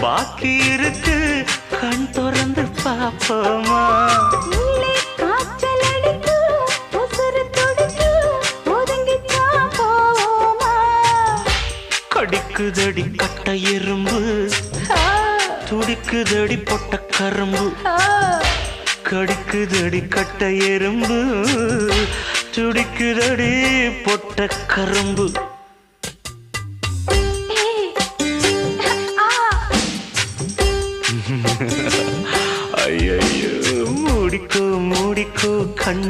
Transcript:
பாக்கி இருக்கு கண் திறந்து பாப்போமா உள்ளே காய்ச்சல் அடிக்கு, உசுரு துடிக்கு, ஒதுங்கித்தான் போவோமா? கடிக்குதடி கட்ட எறும்பு ஆ, துடிக்குதடி பொட்ட கரும்பு ஆ. கடிக்குதடி கட்ட எறும்பு துடிக்குதடி பொட்ட கரும்பு ஏய், ஆ. ஐயோ மூடிக்கோ மூடிக்கோ கண்ண